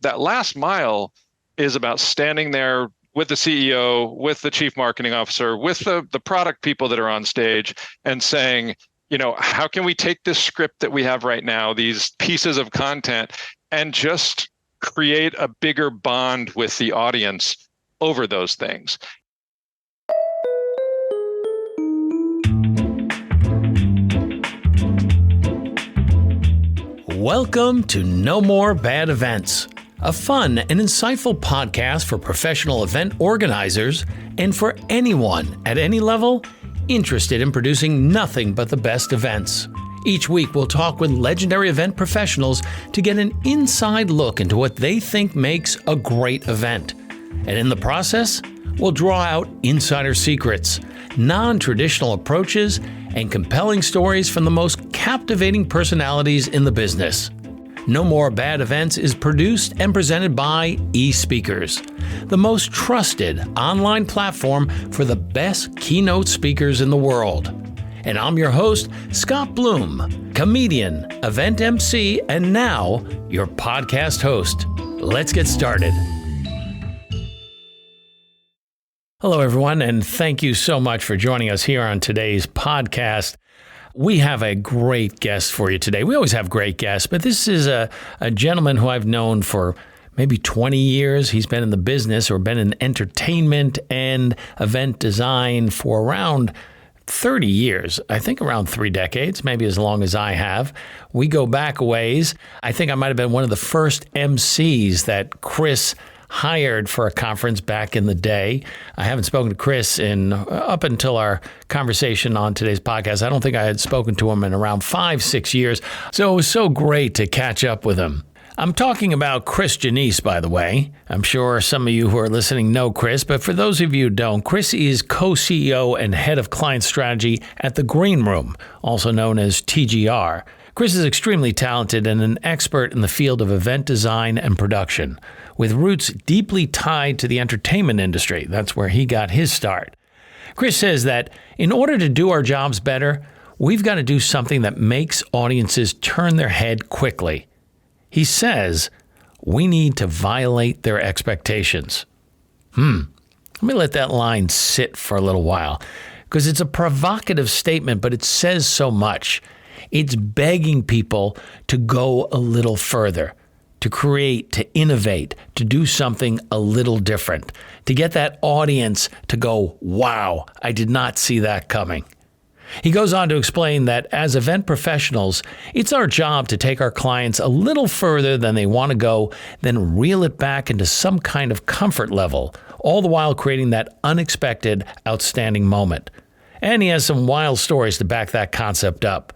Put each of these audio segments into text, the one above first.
that last mile is about standing there with the CEO, with the chief marketing officer, with the product people that are on stage and saying, how can we take this script that we have right now, these pieces of content, and just create a bigger bond with the audience over those things. Welcome to No More Bad Events, a fun and insightful podcast for professional event organizers and for anyone at any level interested in producing nothing but the best events. Each week, we'll talk with legendary event professionals to get an inside look into what they think makes a great event. And in the process, we'll draw out insider secrets, non-traditional approaches, and compelling stories from the most captivating personalities in the business. No More Bad Events is produced and presented by eSpeakers, the most trusted online platform for the best keynote speakers in the world. And I'm your host, Scott Bloom, comedian, event MC, and now your podcast host. Let's get started. Hello, everyone, and thank you so much for joining us here on today's podcast. We have a great guest for you today. We always have great guests, but this is a gentleman who I've known for maybe 20 years. He's been in the business or been in entertainment and event design for around 30 years, I think around 3 decades, maybe as long as I have. We go back a ways. I think I might have been one of the first MCs that Chris hired for a conference back in the day. I haven't spoken to Chris up until our conversation on today's podcast. I don't think I had spoken to him in around 5-6 years. So it was so great to catch up with him. I'm talking about Chris Janese, by the way. I'm sure some of you who are listening know Chris, but for those of you who don't, Chris is co-CEO and head of client strategy at The Green Room, also known as TGR. Chris is extremely talented and an expert in the field of event design and production, with roots deeply tied to the entertainment industry. That's where he got his start. Chris says that in order to do our jobs better, we've got to do something that makes audiences turn their head quickly. He says we need to violate their expectations. Let me let that line sit for a little while, because it's a provocative statement, but it says so much. It's begging people to go a little further, to create, to innovate, to do something a little different, to get that audience to go, wow, I did not see that coming. He goes on to explain that as event professionals, it's our job to take our clients a little further than they want to go, then reel it back into some kind of comfort level, all the while creating that unexpected, outstanding moment. And he has some wild stories to back that concept up.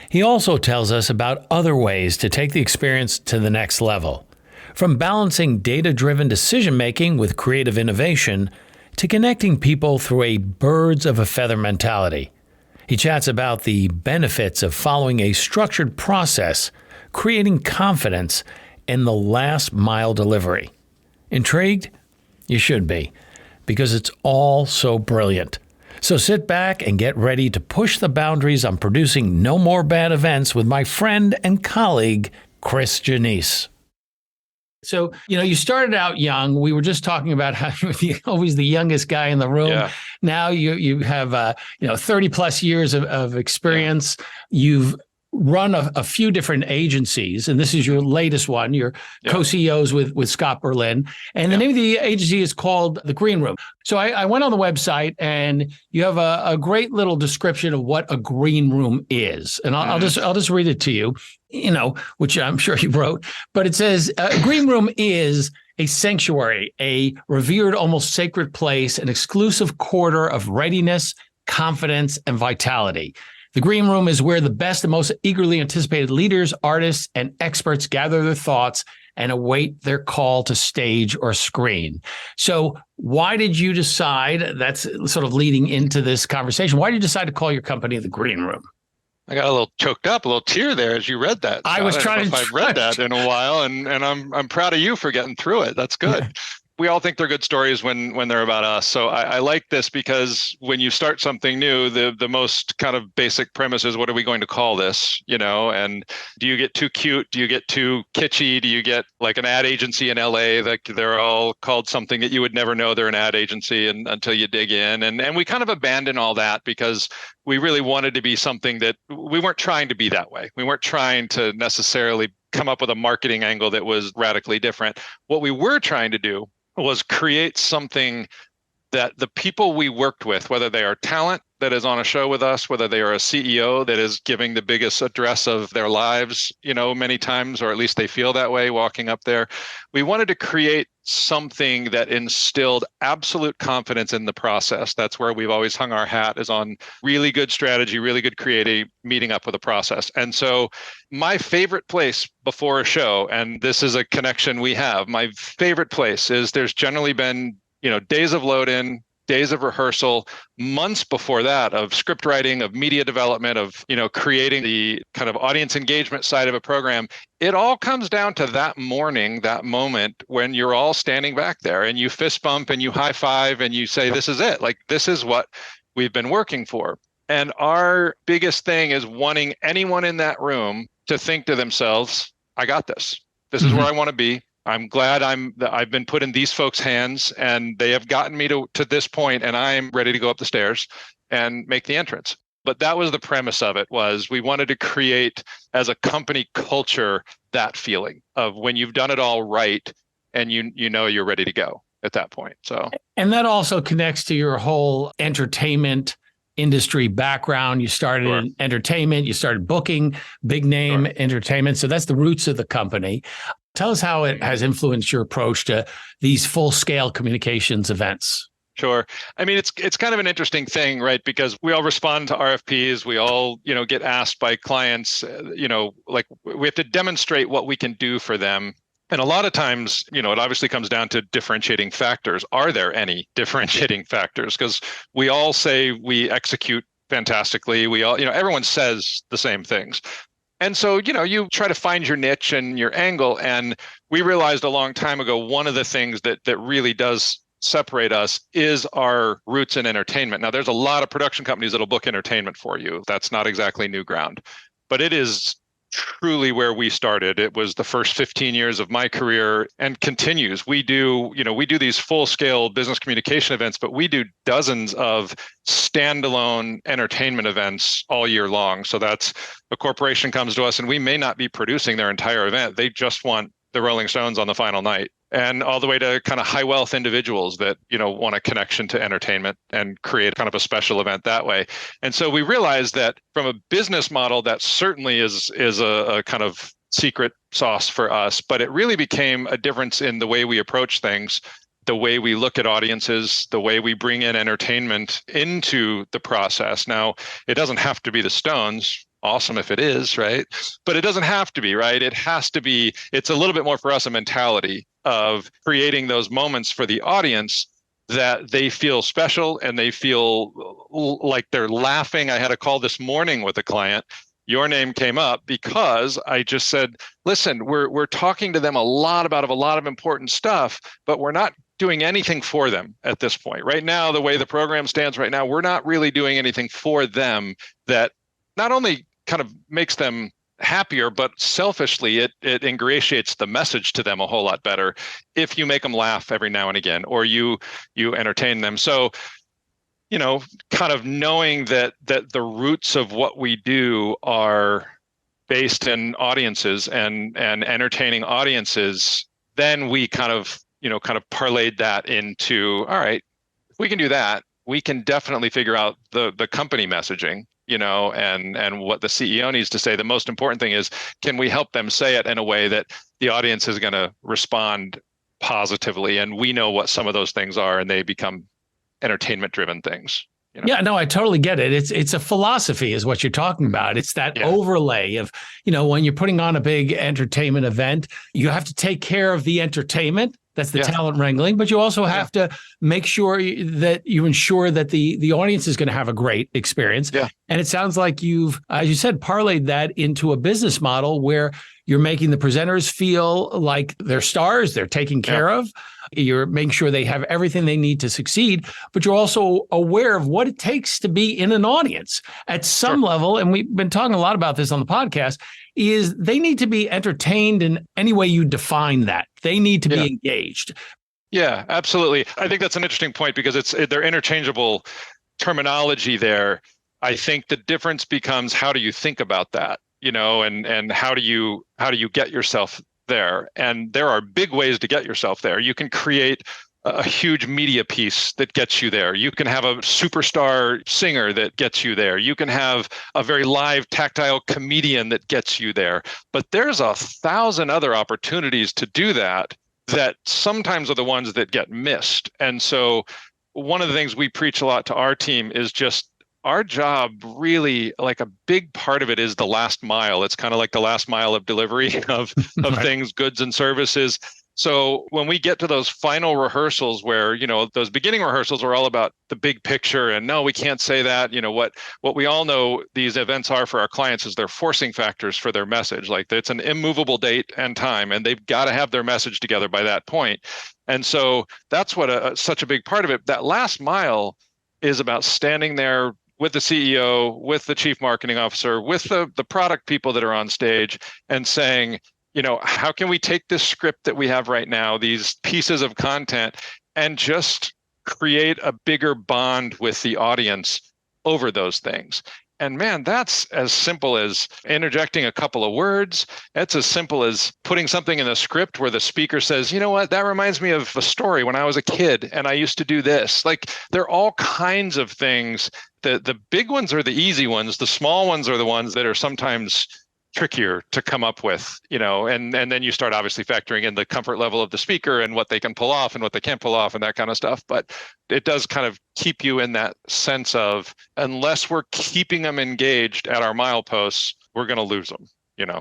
He also tells us about other ways to take the experience to the next level, from balancing data-driven decision-making with creative innovation to connecting people through a birds-of-a-feather mentality. He chats about the benefits of following a structured process, creating confidence, and the last-mile delivery. Intrigued? You should be, because it's all so brilliant. So sit back and get ready to push the boundaries on producing No More Bad Events with my friend and colleague, Chris Janese. So, you started out young. We were just talking about how you're always the youngest guy in the room. Yeah. Now you have 30 plus years of experience. You've run a few different agencies, and this is your latest one. You're co-CEOs with Scott Berlin, and the name of the agency is called The Green Room. So I went on the website, and you have a great little description of what a green room is, and I'll just read it to you. Which I'm sure you wrote, but it says a green room is a sanctuary, a revered, almost sacred place, an exclusive quarter of readiness, confidence, and vitality. The Green Room is where the best and most eagerly anticipated leaders, artists, and experts gather their thoughts and await their call to stage or screen. So why did you decide, that's sort of leading into this conversation, why did you decide to call your company The Green Room? I got a little choked up, a little tear there as you read that. I was trying to. I've read that in a while, and I'm proud of you for getting through it. That's good. we all think they're good stories when they're about us. So I like this because when you start something new, the most kind of basic premise is, what are we going to call this? And do you get too cute? Do you get too kitschy? Do you get like an ad agency in LA? Like they're all called something that you would never know they're an ad agency until you dig in. And we kind of abandon all that because we really wanted to be something that we weren't trying to be that way. We weren't trying to necessarily come up with a marketing angle that was radically different. What we were trying to do was create something that the people we worked with, whether they are talent that is on a show with us, whether they are a CEO that is giving the biggest address of their lives, many times, or at least they feel that way walking up there, we wanted to create something that instilled absolute confidence in the process. That's where we've always hung our hat, is on really good strategy, really good creative, meeting up with a process. And so my favorite place before a show, and this is a connection we have, my favorite place is, there's generally been days of load in, days of rehearsal, months before that of script writing, of media development, of, creating the kind of audience engagement side of a program. It all comes down to that morning, that moment when you're all standing back there and you fist bump and you high five and you say, this is it. Like, this is what we've been working for. And our biggest thing is wanting anyone in that room to think to themselves, I got this. This is where I want to be. I'm glad I've been put in these folks' hands, and they have gotten me to this point, and I'm ready to go up the stairs and make the entrance. But that was the premise of it, was we wanted to create, as a company culture, that feeling of when you've done it all right and you're ready to go at that point. So, and that also connects to your whole entertainment industry background. You started in entertainment, you started booking big name entertainment. So that's the roots of the company. Tell us how it has influenced your approach to these full-scale communications events. Sure. I mean, it's kind of an interesting thing, right? Because we all respond to RFPs. We all, get asked by clients, like we have to demonstrate what we can do for them. And a lot of times, it obviously comes down to differentiating factors. Are there any differentiating factors? Because we all say we execute fantastically. We all, everyone says the same things. And so, you try to find your niche and your angle. And we realized a long time ago, one of the things that really does separate us is our roots in entertainment. Now, there's a lot of production companies that'll book entertainment for you. That's not exactly new ground, but it is truly where we started. It was the first 15 years of my career and continues. We do these full-scale business communication events, but we do dozens of standalone entertainment events all year long. So that's, a corporation comes to us and we may not be producing their entire event. They just want the Rolling Stones on the final night. And all the way to kind of high wealth individuals that, want a connection to entertainment and create kind of a special event that way. And so we realized that from a business model, that certainly is a kind of secret sauce for us, but it really became a difference in the way we approach things, the way we look at audiences, the way we bring in entertainment into the process. Now, it doesn't have to be the Stones. Awesome if it is, right? But it doesn't have to be, right? It has to be, it's a little bit more for us, a mentality of creating those moments for the audience that they feel special and they feel like they're laughing. I had a call this morning with a client. Your name came up because I just said, listen, we're talking to them a lot about a lot of important stuff, but we're not doing anything for them at this point. Right now, the way the program stands right now, we're not really doing anything for them that not only kind of makes them happier, but selfishly, it ingratiates the message to them a whole lot better if you make them laugh every now and again, or you entertain them. So, kind of knowing that the roots of what we do are based in audiences and entertaining audiences, then we kind of parlayed that into, all right, if we can do that, we can definitely figure out the company messaging, and what the CEO needs to say. The most important thing is, can we help them say it in a way that the audience is going to respond positively? And we know what some of those things are, and they become entertainment driven things. Yeah, no, I totally get it. It's a philosophy is what you're talking about. It's that overlay of, when you're putting on a big entertainment event, you have to take care of the entertainment. That's the talent wrangling, but you also have to make sure that you ensure that the audience is going to have a great experience. Yeah. And it sounds like you've, as you said, parlayed that into a business model where You're making the presenters feel like they're stars, they're taken care of. You're making sure they have everything they need to succeed, but you're also aware of what it takes to be in an audience at some level. And we've been talking a lot about this on the podcast, is they need to be entertained in any way you define that. They need to be engaged. Yeah, absolutely. I think that's an interesting point because they're interchangeable terminology there. I think the difference becomes how do you think about that, and how do you get yourself there? And there are big ways to get yourself there. You can create a huge media piece that gets you there. You can have a superstar singer that gets you there. You can have a very live, tactile comedian that gets you there. But there's 1,000 other opportunities to do that sometimes are the ones that get missed. And so one of the things we preach a lot to our team is just our job, really, like a big part of it is the last mile. It's kind of like the last mile of delivery of things, goods and services. So when we get to those final rehearsals where, those beginning rehearsals are all about the big picture and no, we can't say that, what we all know these events are for our clients is they're forcing factors for their message. Like it's an immovable date and time, and they've got to have their message together by that point. And so that's what such a big part of it. That last mile is about standing there with the CEO, with the chief marketing officer, with the product people that are on stage and saying, how can we take this script that we have right now, these pieces of content, and just create a bigger bond with the audience over those things? And man, that's as simple as interjecting a couple of words. It's as simple as putting something in the script where the speaker says, you know what, that reminds me of a story when I was a kid and I used to do this. Like there are all kinds of things. The big ones are the easy ones. The small ones are the ones that are sometimes trickier to come up with, and then you start obviously factoring in the comfort level of the speaker and what they can pull off and what they can't pull off and that kind of stuff. But it does kind of keep you in that sense of, unless we're keeping them engaged at our mileposts, we're going to lose them.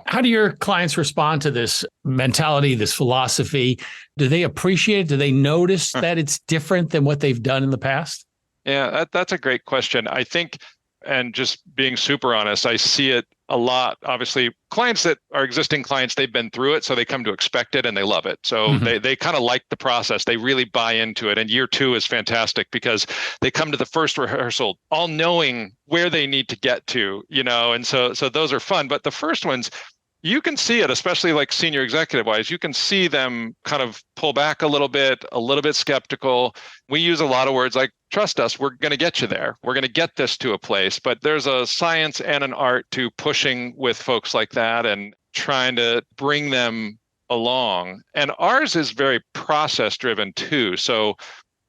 How do your clients respond to this mentality, this philosophy? Do they appreciate it? Do they notice that it's different than what they've done in the past? Yeah, that's a great question. I think, and just being super honest, I see it a lot. Obviously, clients that are existing clients, they've been through it, so they come to expect it and they love it. So they kind of like the process. They really buy into it. And year 2 is fantastic because they come to the first rehearsal all knowing where they need to get to, and so those are fun. But the first ones, you can see it, especially like senior executive wise, you can see them kind of pull back a little bit skeptical. We use a lot of words like, trust us, we're going to get you there. We're going to get this to a place. But there's a science and an art to pushing with folks like that and trying to bring them along. And ours is very process driven too. So,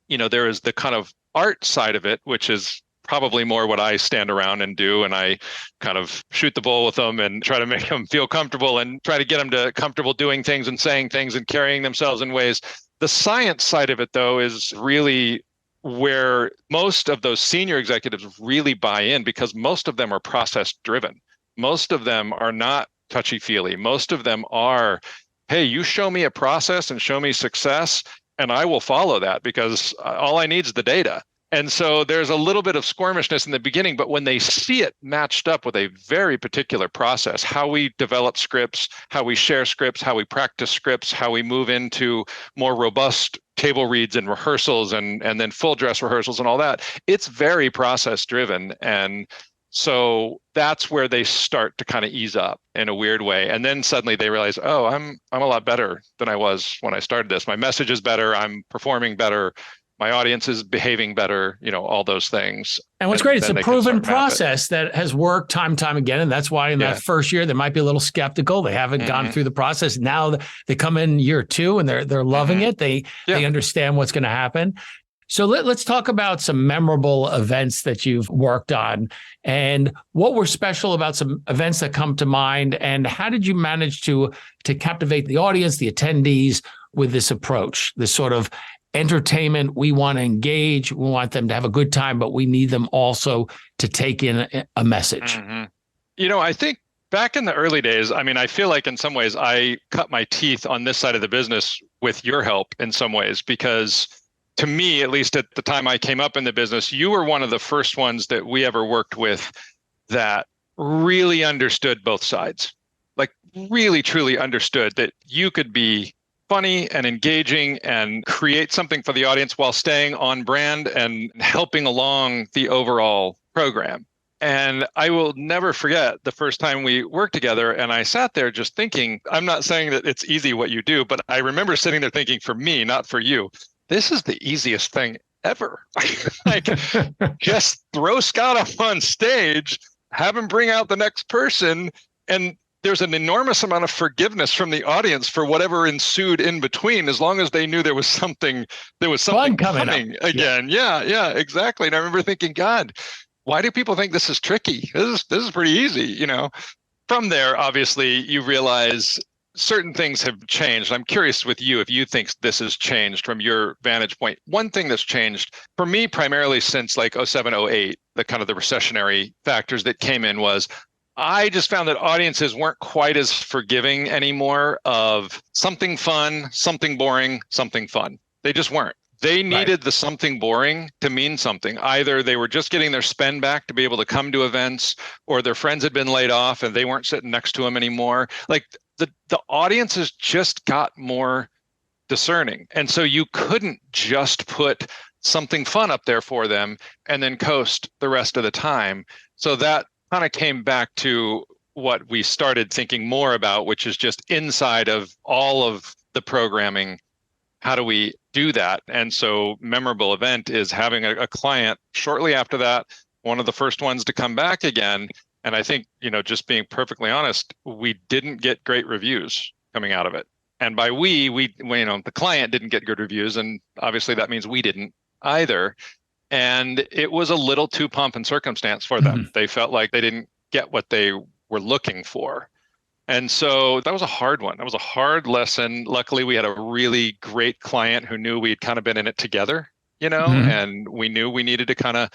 there is the kind of art side of it, which is probably more what I stand around and do. And I kind of shoot the bull with them and try to make them feel comfortable and try to get them to comfortable doing things and saying things and carrying themselves in ways. The science side of it, though, is really where most of those senior executives really buy in, because most of them are process driven. Most of them are not touchy-feely. Most of them are, hey, you show me a process and show me success, and I will follow that because all I need is the data. And so there's a little bit of squirmishness in the beginning, but when they see it matched up with a very particular process, how we develop scripts, how we share scripts, how we practice scripts, how we move into more robust table reads and rehearsals and then full dress rehearsals and all that, it's very process driven. And so that's where they start to kind of ease up in a weird way. And then suddenly they realize, oh, I'm a lot better than I was when I started this. My message is better. I'm performing better. My audience is behaving better, all those things. And what's great, it's a proven process that has worked time and time again. And that's why in that first year, they might be a little skeptical. They haven't gone through the process. Now they come in year 2 and they're loving it. They understand what's going to happen. So let's talk about some memorable events that you've worked on and what were special about some events that come to mind. And how did you manage to captivate the audience, the attendees with this approach, this sort of entertainment? We want to engage. We want them to have a good time, but we need them also to take in a message. I think back in the early days, I feel like in some ways I cut my teeth on this side of the business with your help in some ways, because to me, at least at the time I came up in the business, you were one of the first ones that we ever worked with that really understood both sides. like really truly understood that you could be funny and engaging and create something for the audience while staying on brand and helping along the overall program. And I will never forget the first time we worked together, and I sat there just thinking, I'm not saying that it's easy what you do, but I remember sitting there thinking, for me, not for you, this is the easiest thing ever. Like, just throw Scott up on stage, have him bring out the next person, and there's an enormous amount of forgiveness from the audience for whatever ensued in between, as long as they knew there was something coming again. Yeah, exactly. And I remember thinking, God, why do people think this is tricky? This is pretty easy, From there, obviously, you realize certain things have changed. I'm curious with you if you think this has changed from your vantage point. One thing that's changed for me, primarily since like 07, 08, the kind of the recessionary factors that came in, was I just found that audiences weren't quite as forgiving anymore of something fun, something boring, something fun. They just weren't. They needed the something boring to mean something. Either they were just getting their spend back to be able to come to events, or their friends had been laid off and they weren't sitting next to them anymore. Like the audiences just got more discerning. And so you couldn't just put something fun up there for them and then coast the rest of the time. So that kind of came back to what we started thinking more about, which is just inside of all of the programming, how do we do that? And so Memorable Event is having a client shortly after that, one of the first ones to come back again. And I think, just being perfectly honest, we didn't get great reviews coming out of it. And by we, the client didn't get good reviews. And obviously that means we didn't either. And it was a little too pomp and circumstance for them. Mm-hmm. They felt like they didn't get what they were looking for. And so that was a hard one. That was a hard lesson. Luckily, we had a really great client who knew we'd kind of been in it together, mm-hmm. and we knew we needed to kind of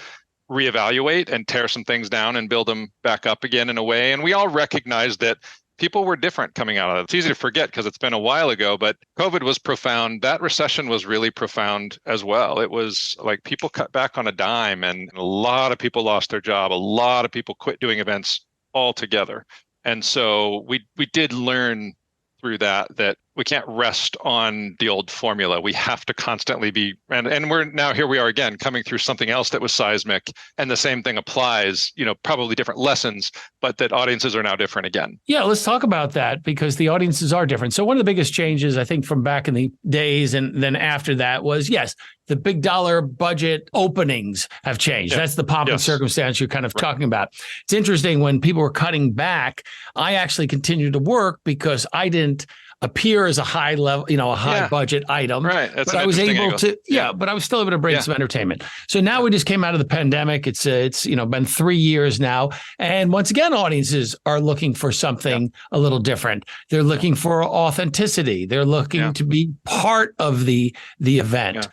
reevaluate and tear some things down and build them back up again in a way. And we all recognized that people were different coming out of it. It's easy to forget because it's been a while ago, but COVID was profound. That recession was really profound as well. It was like people cut back on a dime, and a lot of people lost their job. A lot of people quit doing events altogether. And so we did learn through that we can't rest on the old formula. We have to constantly be, and we're now, here we are again, coming through something else that was seismic. And the same thing applies, probably different lessons, but that audiences are now different again. Yeah, let's talk about that, because the audiences are different. So one of the biggest changes, I think, from back in the days and then after that was, yes, the big dollar budget openings have changed. Yeah. That's the pomp and circumstance you're kind of talking about. It's interesting, when people were cutting back, I actually continued to work because I didn't appear as a high level, a high budget item. Right. But I was able to, but I was still able to bring some entertainment. So now we just came out of the pandemic. It's been 3 years now. And once again, audiences are looking for something a little different. They're looking for authenticity. They're looking to be part of the event. Yeah.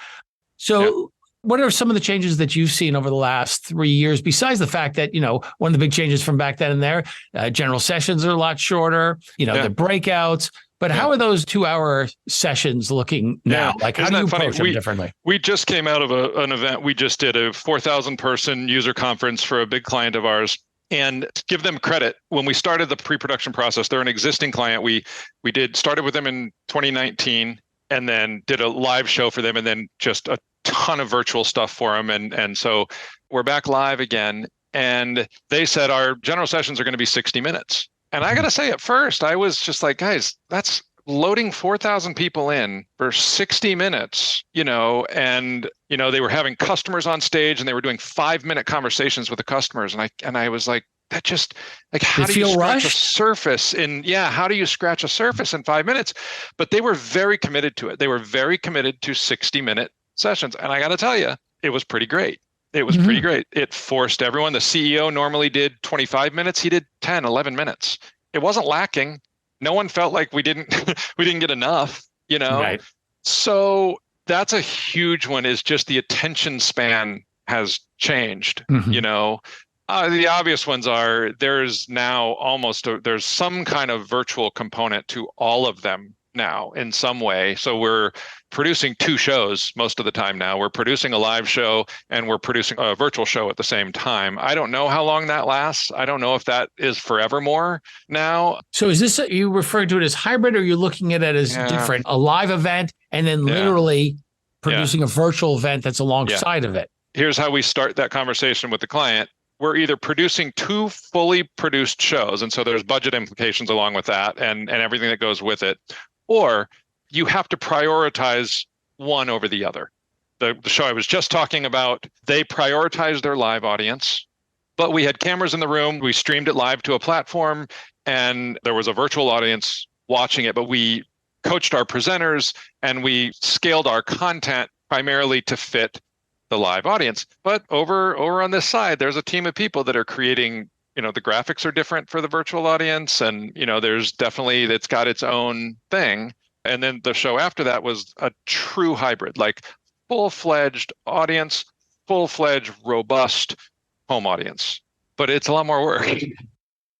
So what are some of the changes that you've seen over the last 3 years, besides the fact that, one of the big changes from back then and there, general sessions are a lot shorter, the breakouts. But how are those 2-hour sessions looking now? Like, how do you approach them differently? We just came out of an event. We just did a 4,000 person user conference for a big client of ours. And to give them credit, when we started the pre-production process, they're an existing client. We started with them in 2019 and then did a live show for them, and then just a ton of virtual stuff for them. And so we're back live again. And they said our general sessions are going to be 60 minutes. And I got to say, at first, I was just like, guys, that's loading 4,000 people in for 60 minutes, and, they were having customers on stage and they were doing 5-minute conversations with the customers. And I was like, that just, like, how do you scratch a surface how do you scratch a surface in 5 minutes? But they were very committed to it. They were very committed to 60-minute sessions. And I got to tell you, it was pretty great. It was pretty great. It forced everyone. The CEO normally did 25 minutes. He did 10, 11 minutes. It wasn't lacking. No one felt like we didn't get enough, Right. So that's a huge one, is just the attention span has changed, The obvious ones are, there's now there's some kind of virtual component to all of them now in some way. So we're producing two shows most of the time now. We're producing a live show and we're producing a virtual show at the same time. I don't know how long that lasts. I don't know if that is forevermore now. So is this, you referring to it as hybrid, or you're looking at it as different, a live event and then literally producing a virtual event that's alongside of it? Here's how we start that conversation with the client. We're either producing two fully produced shows, and so there's budget implications along with that and everything that goes with it, or you have to prioritize one over the other. The show I was just talking about, they prioritized their live audience, but we had cameras in the room. We streamed it live to a platform, and there was a virtual audience watching it, but we coached our presenters and we scaled our content primarily to fit the live audience. But over on this side, there's a team of people that are creating, the graphics are different for the virtual audience. And, there's definitely, it's got its own thing. And then the show after that was a true hybrid, like full-fledged audience, full-fledged, robust home audience. But it's a lot more work.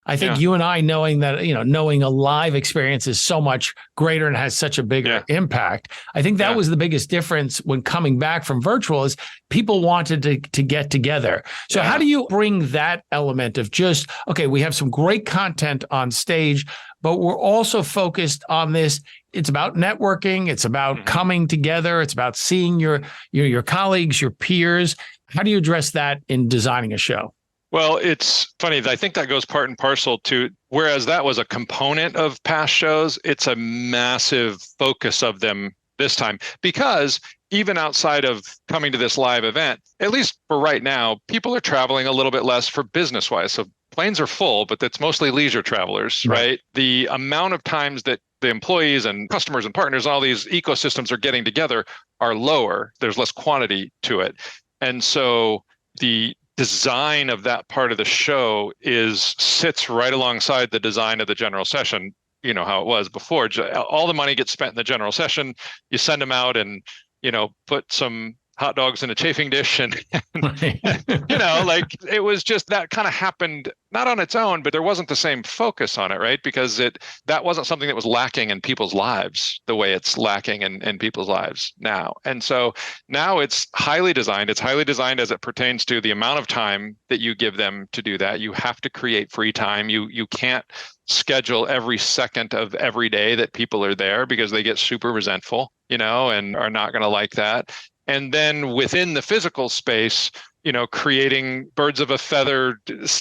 I think you and I, knowing that, knowing a live experience is so much greater and has such a bigger impact. I think that was the biggest difference when coming back from virtual, is people wanted to get together. So how do you bring that element of just, okay, we have some great content on stage, but we're also focused on this. It's about networking. It's about coming together. It's about seeing your colleagues, your peers. How do you address that in designing a show? Well, it's funny. I think that goes part and parcel to, whereas that was a component of past shows, it's a massive focus of them this time, because even outside of coming to this live event, at least for right now, people are traveling a little bit less for business wise. So planes are full, but it's mostly leisure travelers, right? The amount of times that the employees and customers and partners, all these ecosystems are getting together are lower. There's less quantity to it. And so the design of that part of the show sits right alongside the design of the general session. You know how it was before. All the money gets spent in the general session. You send them out and, put some hot dogs in a chafing dish and like it was just, that kind of happened not on its own, but there wasn't the same focus on it, right? Because that wasn't something that was lacking in people's lives the way it's lacking in people's lives now. And so now it's highly designed. It's highly designed as it pertains to the amount of time that you give them to do that. You have to create free time. You can't schedule every second of every day that people are there, because they get super resentful, and are not going to like that. And then within the physical space, creating birds of a feather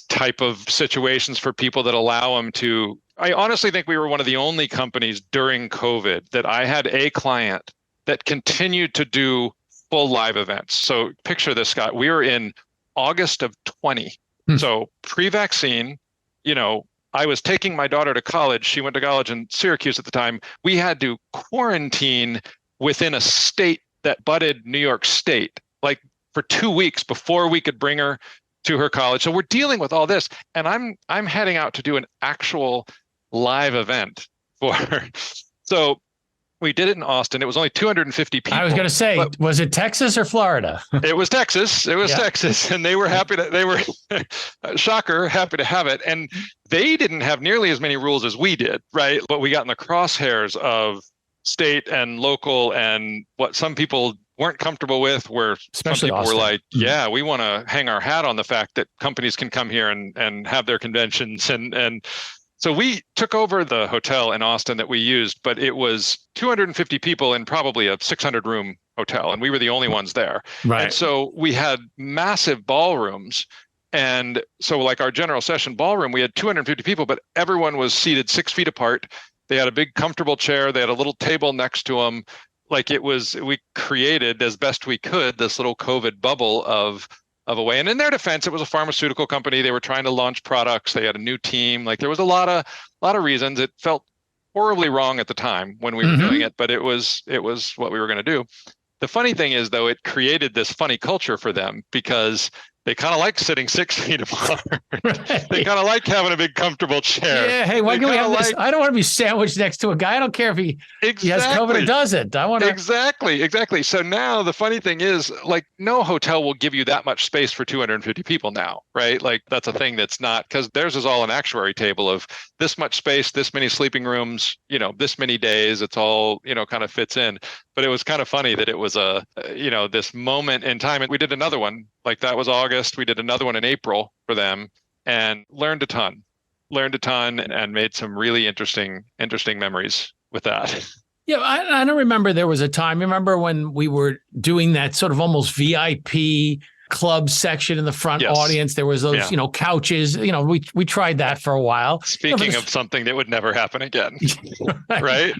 type of situations for people that allow them to. I honestly think we were one of the only companies during COVID that I had a client that continued to do full live events. So picture this, Scott. We were in August of 20. So pre-vaccine, I was taking my daughter to college. She went to college in Syracuse at the time. We had to quarantine within a state that butted New York State, like for 2 weeks before we could bring her to her college. So we're dealing with all this, and I'm heading out to do an actual live event for her. So we did it in Austin. It was only 250 people. I was going to say, was it Texas or Florida? It was Texas. It was Texas, and they were happy they were shocker, happy to have it. And they didn't have nearly as many rules as we did, right? But we got in the crosshairs of state and local, and what some people weren't comfortable with, where especially some people Austin were like, we want to hang our hat on the fact that companies can come here and have their conventions. And so we took over the hotel in Austin that we used, but it was 250 people in probably a 600 room hotel, and we were the only ones there. Right. And so we had massive ballrooms. And so like our general session ballroom, we had 250 people, but everyone was seated 6 feet apart. They had a big comfortable chair. They had a little table next to them. Like we created as best we could this little COVID bubble of a way. And in their defense, it was a pharmaceutical company. They were trying to launch products. They had a new team. Like there was a lot of reasons. It felt horribly wrong at the time when we were doing it, but it was what we were going to do. The funny thing is, though, it created this funny culture for them, because they kind of like sitting 6 feet apart. Right. They kind of like having a big comfortable chair. Yeah. Hey, why can we have this? I don't want to be sandwiched next to a guy. I don't care if he has COVID or doesn't. I want to. Exactly. So now the funny thing is, like, no hotel will give you that much space for 250 people now, right? Like, that's a thing that's not, because theirs is all an actuary table of this much space, this many sleeping rooms, this many days. It's all, kind of fits in. But it was kind of funny that it was this moment in time. And we did another one, like that was August. We did another one in April for them and learned a ton and made some really interesting memories with that. Yeah, I don't remember there was a time. Remember when we were doing that sort of almost VIP club section in the front audience? There was those, couches. We tried that for a while. Speaking of something that would never happen again, right?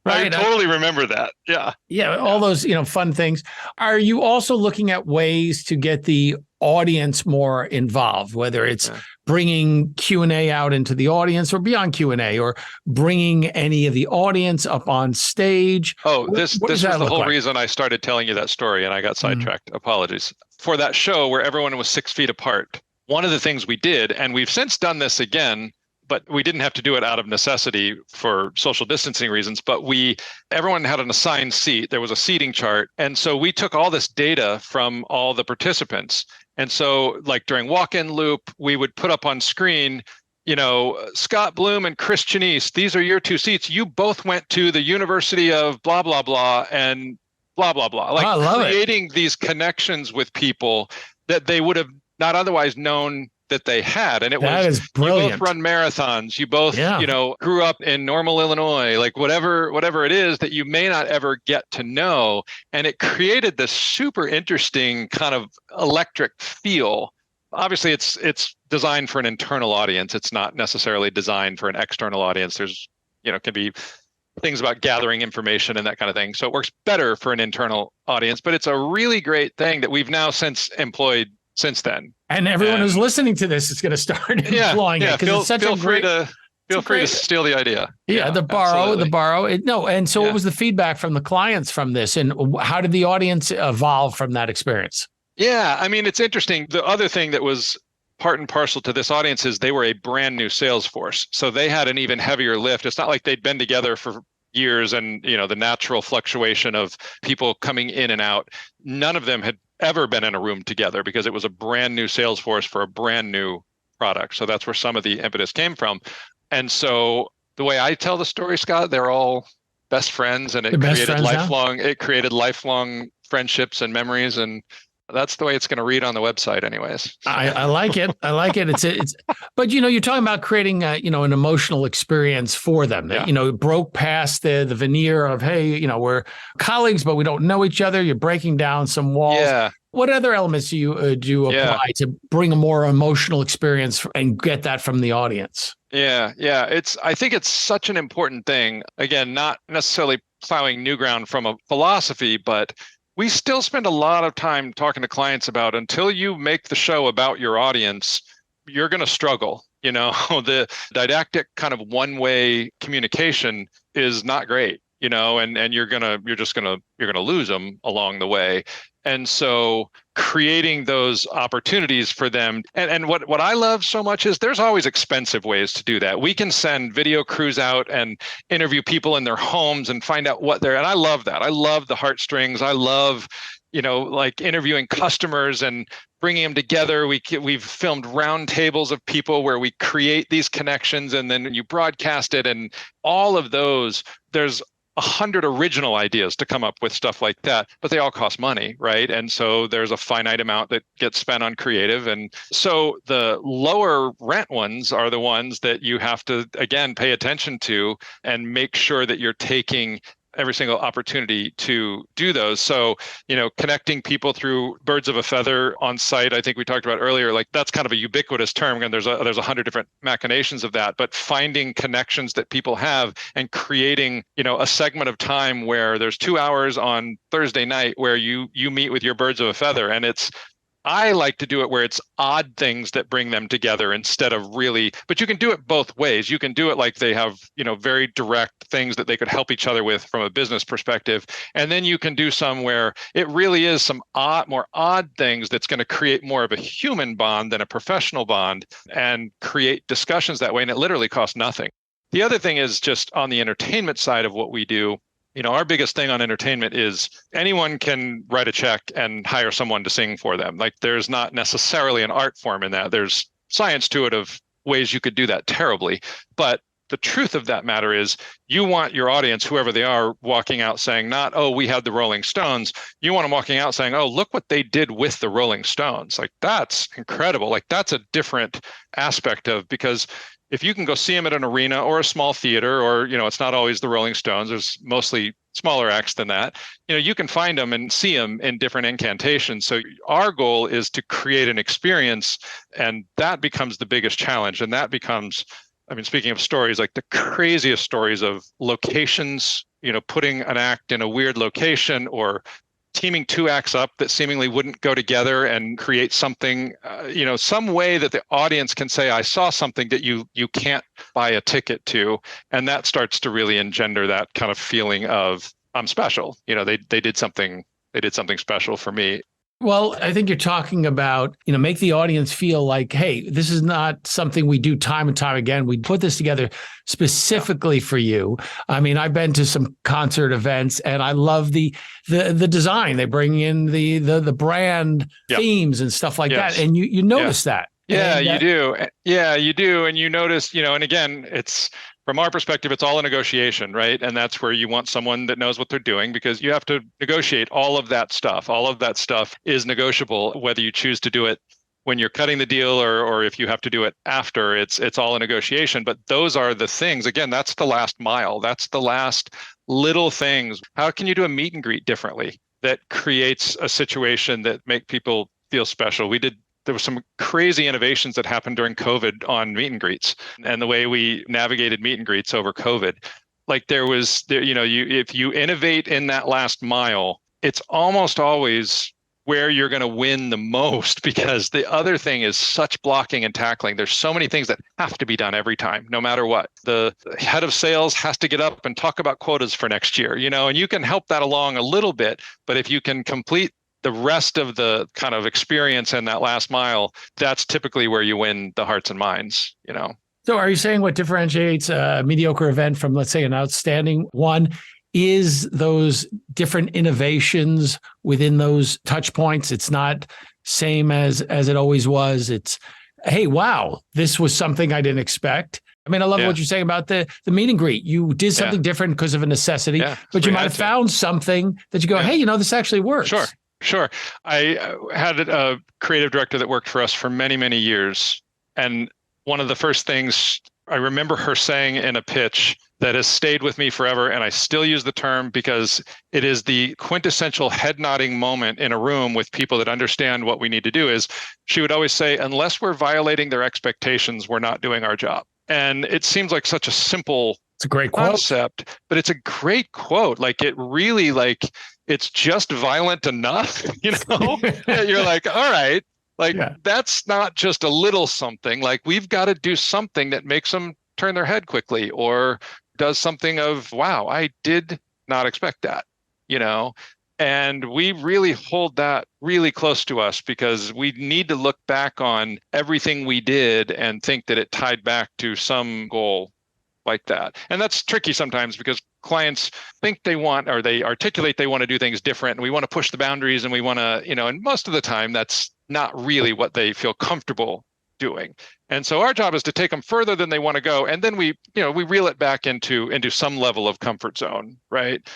Right. I totally remember that. Yeah. Yeah, all those, fun things. Are you also looking at ways to get the audience more involved, whether it's bringing Q&A out into the audience or beyond Q&A, or bringing any of the audience up on stage? Oh, this was the whole reason I started telling you that story and I got sidetracked. Apologies. For that show where everyone was 6 feet apart, one of the things we did, and we've since done this again, but we didn't have to do it out of necessity for social distancing reasons, but everyone had an assigned seat. There was a seating chart. And so we took all this data from all the participants. And so, like, during walk-in loop, we would put up on screen, Scott Bloom and Chris Janese, these are your two seats. You both went to the University of blah, blah, blah, and blah, blah, blah. Like, creating these connections with people that they would have not otherwise known that they had. And that is brilliant. You both run marathons. You both, grew up in Normal, Illinois, like whatever it is that you may not ever get to know. And it created this super interesting kind of electric feel. Obviously, it's designed for an internal audience. It's not necessarily designed for an external audience. There's, can be things about gathering information and that kind of thing. So it works better for an internal audience, but it's a really great thing that we've now since employed since then. And everyone who's listening to this is going to start employing it, because it's such a great. Feel free to steal the idea. Yeah, the borrow. And so what was the feedback from the clients from this, and how did the audience evolve from that experience? Yeah, I mean, it's interesting. The other thing that was part and parcel to this audience is they were a brand new sales force. So they had an even heavier lift. It's not like they'd been together for years and, the natural fluctuation of people coming in and out. None of them had ever been in a room together because it was a brand new sales force for a brand new product. So that's where some of the impetus came from. And so the way I tell the story, Scott, they're all best friends, and it created lifelong friendships and memories. And that's the way it's going to read on the website anyways. I like it. It's, but you're talking about creating an emotional experience for them that, broke past the veneer of, hey, we're colleagues, but we don't know each other. You're breaking down some walls. Yeah. What other elements do you apply to bring a more emotional experience and get that from the audience? Yeah. I think it's such an important thing. Again, not necessarily plowing new ground from a philosophy, but we still spend a lot of time talking to clients about, until you make the show about your audience, you're going to struggle. The didactic kind of one-way communication is not great, and you're going to lose them along the way. And so creating those opportunities for them. And what I love so much is there's always expensive ways to do that. We can send video crews out and interview people in their homes and find out what and I love that. I love the heartstrings. I love, like interviewing customers and bringing them together. We've filmed round tables of people where we create these connections and then you broadcast it, and all of those, there's 100 original ideas to come up with stuff like that, but they all cost money, right? And so there's a finite amount that gets spent on creative. And so the lower rent ones are the ones that you have to, again, pay attention to and make sure that you're taking every single opportunity to do those. So, connecting people through birds of a feather on site, I think we talked about earlier, like that's kind of a ubiquitous term, and there's 100 different machinations of that, but finding connections that people have and creating, a segment of time where there's 2 hours on Thursday night where you meet with your birds of a feather, and it's I like to do it where it's odd things that bring them together instead of really, but you can do it both ways. You can do it like they have, very direct things that they could help each other with from a business perspective. And then you can do some where it really is some more odd things that's going to create more of a human bond than a professional bond and create discussions that way. And it literally costs nothing. The other thing is just on the entertainment side of what we do. Our biggest thing on entertainment is anyone can write a check and hire someone to sing for them. Like there's not necessarily an art form in that. There's science to it of ways you could do that terribly. But the truth of that matter is you want your audience, whoever they are, walking out saying not, oh, we had the Rolling Stones. You want them walking out saying, oh, look what they did with the Rolling Stones. Like that's incredible. Like that's a different aspect of, because if you can go see them at an arena or a small theater, or, it's not always the Rolling Stones, there's mostly smaller acts than that, you can find them and see them in different incantations. So our goal is to create an experience, and that becomes the biggest challenge. And that becomes, speaking of stories, like the craziest stories of locations, putting an act in a weird location or teaming two acts up that seemingly wouldn't go together and create something, some way that the audience can say, I saw something that you can't buy a ticket to. And that starts to really engender that kind of feeling of I'm special. They did something special for me. Well, I think you're talking about, make the audience feel like, hey, this is not something we do time and time again. We put this together specifically for you. I've been to some concert events and I love the design. They bring in the brand themes and stuff like that. And you notice that. Yeah, you do. Yeah, you do. And you notice, and again, it's from our perspective, it's all a negotiation, right? And that's where you want someone that knows what they're doing, because you have to negotiate all of that stuff. All of that stuff is negotiable, whether you choose to do it when you're cutting the deal or if you have to do it after. It's all a negotiation. But those are the things. Again, that's the last mile. That's the last little things. How can you do a meet and greet differently that creates a situation that make people feel special? There were some crazy innovations that happened during COVID on meet and greets and the way we navigated meet and greets over COVID. Like if you innovate in that last mile, it's almost always where you're going to win the most, because the other thing is such blocking and tackling. There's so many things that have to be done every time, no matter what. The head of sales has to get up and talk about quotas for next year, and you can help that along a little bit, but if you can complete the rest of the kind of experience in that last mile, that's typically where you win the hearts and minds, So are you saying what differentiates a mediocre event from, let's say, an outstanding one is those different innovations within those touch points? It's not same as it always was. It's, hey, wow, this was something I didn't expect. I love what you're saying about the meet and greet. You did something different because of a necessity, but you might have found something that you go, hey, this actually works. Sure. I had a creative director that worked for us for many, many years. And one of the first things I remember her saying in a pitch that has stayed with me forever, and I still use the term because it is the quintessential head nodding moment in a room with people that understand what we need to do, is she would always say, unless we're violating their expectations, we're not doing our job. And it seems like such a simple It's a great concept, but it's a great quote. Like it really, it's just violent enough, You're like, all right, that's not just a little something. Like we've got to do something that makes them turn their head quickly or does something of, wow, I did not expect that, And we really hold that really close to us because we need to look back on everything we did and think that it tied back to some goal like that. And that's tricky sometimes because clients think they want, or they articulate they want to do things different, and we want to push the boundaries, and we want to, and most of the time that's not really what they feel comfortable doing. And so our job is to take them further than they want to go, and then we reel it back into some level of comfort zone, right?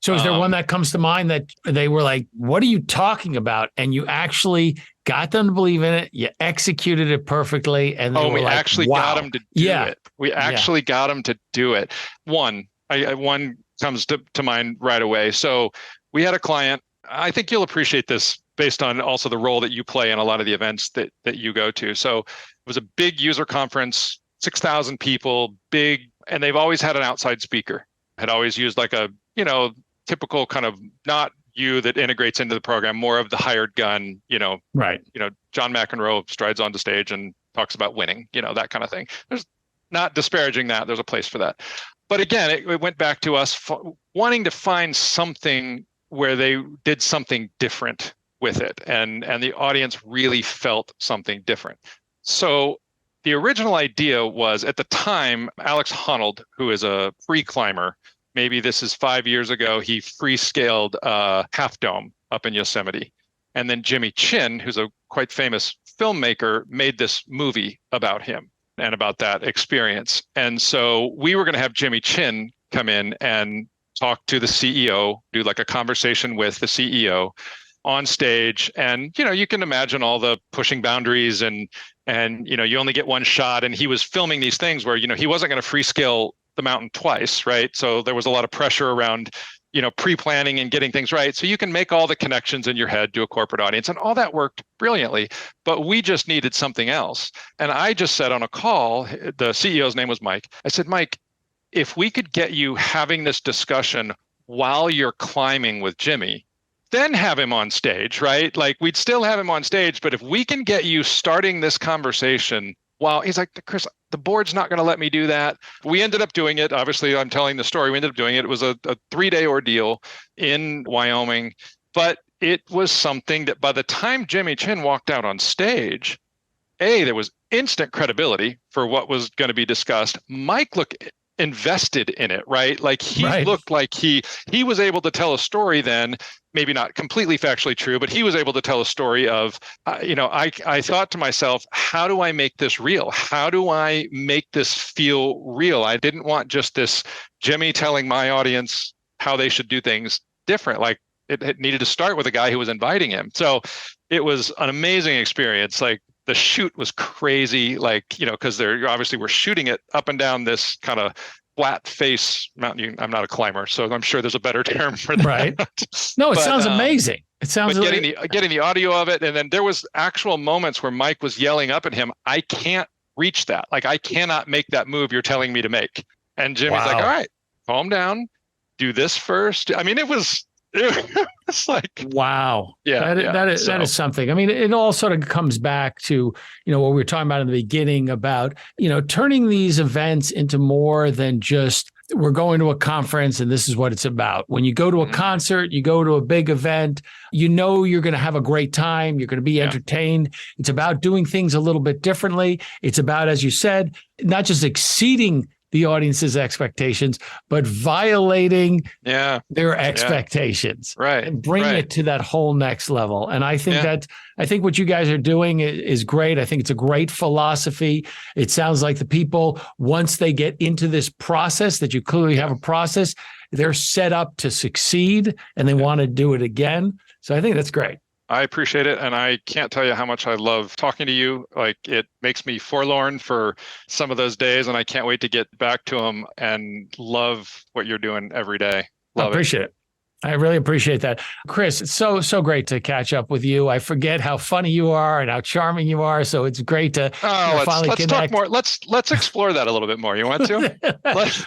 So is there one that comes to mind that they were like, what are you talking about? And you actually got them to believe in it. You executed it perfectly. And we actually got them to do it. We actually got them to do it. One comes to mind right away. So we had a client, I think you'll appreciate this based on also the role that you play in a lot of the events that you go to. So it was a big user conference, 6,000 people, big, and they've always had an outside speaker. Had always used like a, typical kind of not you that integrates into the program, more of the hired gun, Right. John McEnroe strides onto stage and talks about winning, that kind of thing. There's not disparaging that. There's a place for that. But again, it went back to us wanting to find something where they did something different with it. And the audience really felt something different. So the original idea was, at the time, Alex Honnold, who is a free climber, maybe this is 5 years ago, he free scaled Half Dome up in Yosemite. And then Jimmy Chin, who's a quite famous filmmaker, made this movie about him and about that experience. And so we were going to have Jimmy Chin come in and talk to the CEO, do like a conversation with the CEO on stage. And, you can imagine all the pushing boundaries and you only get one shot. And he was filming these things where, he wasn't going to free scale the mountain twice, right? So there was a lot of pressure around, pre-planning and getting things right. So you can make all the connections in your head to a corporate audience, and all that worked brilliantly, but we just needed something else. And I just said on a call, the CEO's name was Mike. I said, Mike, if we could get you having this discussion while you're climbing with Jimmy, then have him on stage, right? Like, we'd still have him on stage, but if we can get you starting this conversation while he's like, Chris, the board's not going to let me do that. We ended up doing it. Obviously, I'm telling the story. We ended up doing it. It was a 3-day ordeal in Wyoming, but it was something that by the time Jimmy Chin walked out on stage, there was instant credibility for what was going to be discussed. Mike looked invested in it, right? Like, he looked like he was able to tell a story then, maybe not completely factually true, but he was able to tell a story of, I thought to myself, how do I make this real? How do I make this feel real? I didn't want just this Jimmy telling my audience how they should do things different. Like, it needed to start with a guy who was inviting him. So it was an amazing experience. Like, the shoot was crazy, because we're shooting it up and down this kind of flat face mountain. I'm not a climber, so I'm sure there's a better term for that. Right. No, it sounds amazing. It sounds getting the audio of it. And then there was actual moments where Mike was yelling up at him, I can't reach that. Like, I cannot make that move you're telling me to make. And Jimmy's like, all right, calm down, do this first. I mean, it was like, wow. Yeah. That is something. I mean, it all sort of comes back to, what we were talking about in the beginning about, turning these events into more than just, we're going to a conference and this is what it's about. When you go to a concert, you go to a big event, you're going to have a great time. You're going to be entertained. It's about doing things a little bit differently. It's about, as you said, not just exceeding the audience's expectations, but violating their expectations, right? And bring it to that whole next level. And I think I think what you guys are doing is great. I think it's a great philosophy. It sounds like the people, once they get into this process, that you clearly have a process, they're set up to succeed and they want to do it again. So I think that's great. I appreciate it. And I can't tell you how much I love talking to you. Like, it makes me forlorn for some of those days. And I can't wait to get back to them, and love what you're doing every day. I appreciate it. I really appreciate that. Chris, it's so great to catch up with you. I forget how funny you are and how charming you are. So it's great to finally let's connect. Talk more. Let's explore that a little bit more. You want to?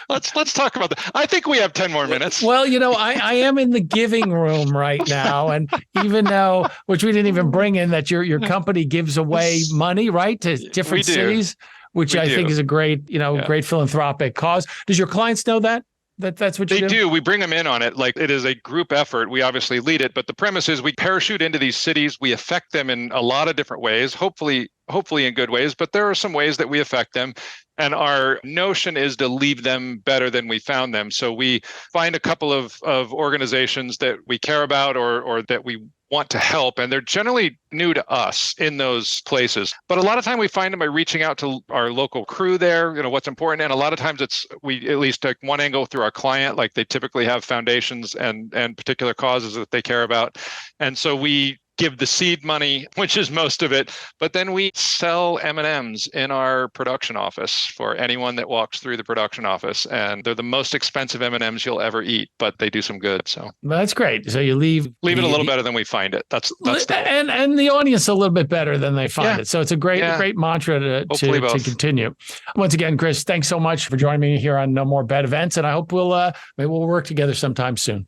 let's talk about that. I think we have 10 more minutes. Well, I am in the giving room right now. And even though, which we didn't even bring in, that your company gives away money, right, to different cities, which I think is a great, great philanthropic cause. Does your clients know that? That's what you do? They do. We bring them in on it. Like, it is a group effort. We obviously lead it, but the premise is we parachute into these cities. We affect them in a lot of different ways, hopefully in good ways, but there are some ways that we affect them. And our notion is to leave them better than we found them. So we find a couple of organizations that we care about or that we want to help, and they're generally new to us in those places. But a lot of time we find them by reaching out to our local crew there, what's important. And a lot of times we at least take one angle through our client, like they typically have foundations and particular causes that they care about. And so we give the seed money, which is most of it, but then we sell M&Ms in our production office for anyone that walks through the production office. And they're the most expensive M&Ms you'll ever eat, but they do some good. So that's great. So you leave it a little better than we find it. That's and the audience a little bit better than they find it. So it's a great mantra to continue. Once again, Chris, thanks so much for joining me here on No More Bad Events. And I hope maybe we'll work together sometime soon.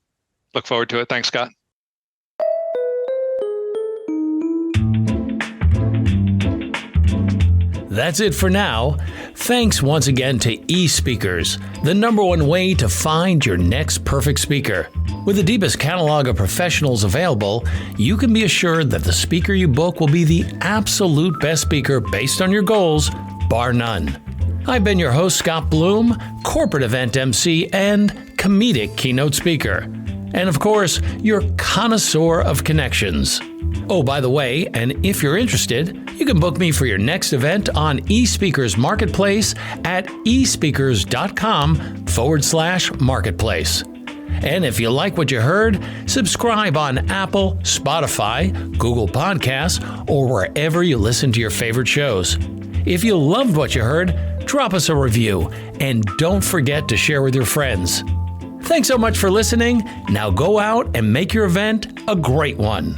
Look forward to it. Thanks, Scott. That's it for now. Thanks once again to eSpeakers, the #1 way to find your next perfect speaker. With the deepest catalog of professionals available, you can be assured that the speaker you book will be the absolute best speaker based on your goals, bar none. I've been your host, Scott Bloom, corporate event MC and comedic keynote speaker. And of course, your connoisseur of connections. Oh, by the way, and if you're interested, you can book me for your next event on eSpeakers Marketplace at espeakers.com/marketplace. And if you like what you heard, subscribe on Apple, Spotify, Google Podcasts, or wherever you listen to your favorite shows. If you loved what you heard, drop us a review, and don't forget to share with your friends. Thanks so much for listening. Now go out and make your event a great one.